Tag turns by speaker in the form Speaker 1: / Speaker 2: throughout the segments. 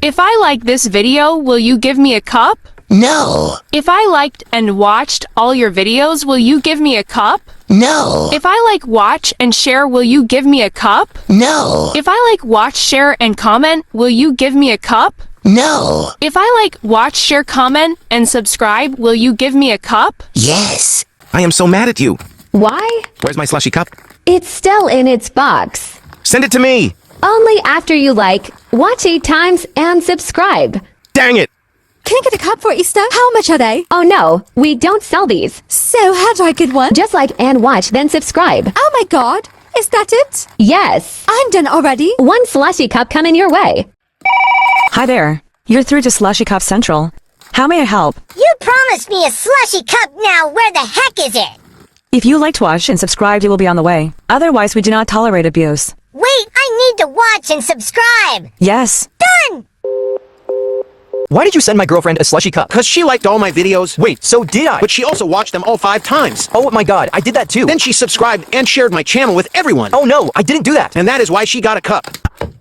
Speaker 1: If I like this video, will you give me a cup?
Speaker 2: No.
Speaker 1: If I liked and watched all your videos, will you give me a cup?
Speaker 2: No.
Speaker 1: If I like, watch, and share, will you give me a cup?
Speaker 2: No.
Speaker 1: If I like, watch, share, and comment, will you give me a cup?
Speaker 2: No.
Speaker 1: If I like, watch, share, comment, and subscribe, will you give me a cup?
Speaker 2: Yes.
Speaker 3: I am so mad at you.
Speaker 4: Why?
Speaker 3: Where's my slushy cup?
Speaker 4: It's still in its box.
Speaker 3: Send it to me.
Speaker 4: Only after you like, watch 8 times, and subscribe.
Speaker 3: Dang it.
Speaker 5: Can I get a cup for Easter? How much are they?
Speaker 4: Oh no, we don't sell these.
Speaker 5: So how do I get one?
Speaker 4: Just like and watch, then subscribe.
Speaker 5: Oh my god, is that it?
Speaker 4: Yes.
Speaker 5: I'm done already.
Speaker 4: 1 slushy cup coming your way.
Speaker 6: Hi there. You're through to Slushy Cup Central. How may I help?
Speaker 7: You promised me a slushy cup now. Where the heck is it?
Speaker 6: If you like to watch and subscribe, it will be on the way. Otherwise, we do not tolerate abuse.
Speaker 7: Wait, I need to watch and subscribe.
Speaker 6: Yes.
Speaker 7: Done!
Speaker 8: Why did you send my girlfriend a slushy cup?
Speaker 3: Because she liked all my videos.
Speaker 8: Wait, so did I?
Speaker 3: But she also watched them all 5 times.
Speaker 8: Oh my god, I did that too.
Speaker 3: Then she subscribed and shared my channel with everyone.
Speaker 8: Oh no, I didn't do that.
Speaker 3: And that is why she got a cup.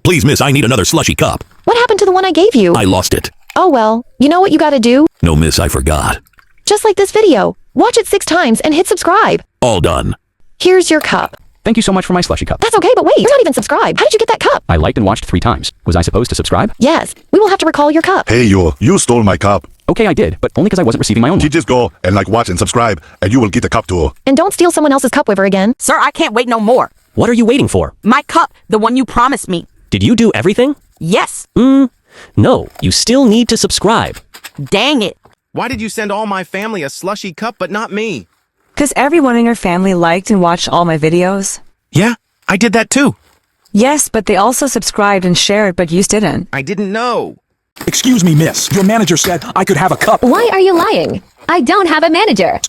Speaker 9: Please, miss, I need another slushy cup.
Speaker 10: What happened to the one I gave you?
Speaker 9: I lost it.
Speaker 10: Oh well, you know what you gotta do?
Speaker 9: No, miss, I forgot.
Speaker 10: Just like this video. Watch it 6 times and hit subscribe.
Speaker 9: All done.
Speaker 10: Here's your cup.
Speaker 11: Thank you so much for my slushy cup.
Speaker 10: That's okay, but wait, you're not even subscribed. How did you get that cup?
Speaker 11: I liked and watched 3 times. Was I supposed to subscribe?
Speaker 10: Yes, we will have to recall your cup.
Speaker 12: Hey you stole my cup.
Speaker 11: Okay, I did, but only because I wasn't receiving my own
Speaker 12: You
Speaker 11: one.
Speaker 12: just go and like watch and subscribe and you will get a cup too.
Speaker 10: And don't steal someone else's cup ever again.
Speaker 13: Sir, I can't wait no more.
Speaker 8: What are you waiting for?
Speaker 13: My cup, the one you promised me.
Speaker 8: Did you do everything?
Speaker 13: Yes.
Speaker 8: No, you still need to subscribe.
Speaker 13: Dang it.
Speaker 3: Why did you send all my family a slushy cup but not me?
Speaker 6: Because everyone in your family liked and watched all my videos.
Speaker 3: Yeah, I did that too.
Speaker 6: Yes, but they also subscribed and shared, but you didn't.
Speaker 3: I didn't know.
Speaker 9: Excuse me, miss. Your manager said I could have a cup.
Speaker 4: Why are you lying? I don't have a manager.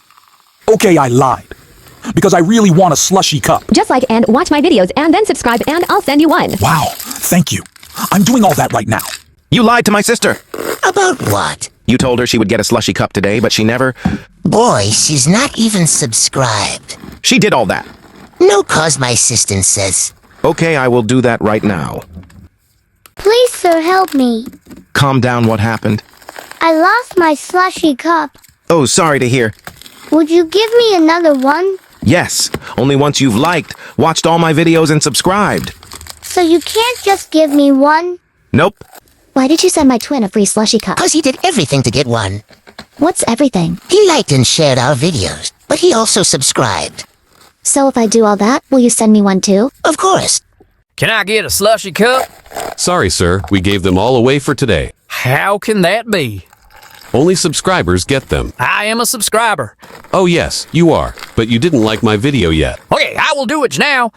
Speaker 9: Okay, I lied. Because I really want a slushy cup.
Speaker 4: Just like and watch my videos and then subscribe and I'll send you one.
Speaker 9: Wow, thank you. I'm doing all that right now.
Speaker 3: You lied to my sister.
Speaker 2: About what?
Speaker 3: You told her she would get a slushy cup today, but she never...
Speaker 2: Boy, she's not even subscribed.
Speaker 3: She did all that.
Speaker 2: No cause my assistant says.
Speaker 3: Okay, I will do that right now.
Speaker 7: Please, sir, help me.
Speaker 3: Calm down, what happened?
Speaker 7: I lost my slushy cup.
Speaker 3: Oh, sorry to hear.
Speaker 7: Would you give me another one?
Speaker 3: Yes, only once you've liked, watched all my videos, and subscribed.
Speaker 7: So you can't just give me one?
Speaker 3: Nope.
Speaker 10: Why did you send my twin a free slushy cup?
Speaker 2: Cause he did everything to get one.
Speaker 10: What's everything?
Speaker 2: He liked and shared our videos, but he also subscribed.
Speaker 10: So if I do all that, will you send me one too?
Speaker 2: Of course.
Speaker 14: Can I get a slushy cup?
Speaker 15: Sorry, sir. We gave them all away for today.
Speaker 14: How can that be?
Speaker 15: Only subscribers get them.
Speaker 14: I am a subscriber.
Speaker 15: Oh, yes, you are. But you didn't like my video yet.
Speaker 14: Okay, I will do it now.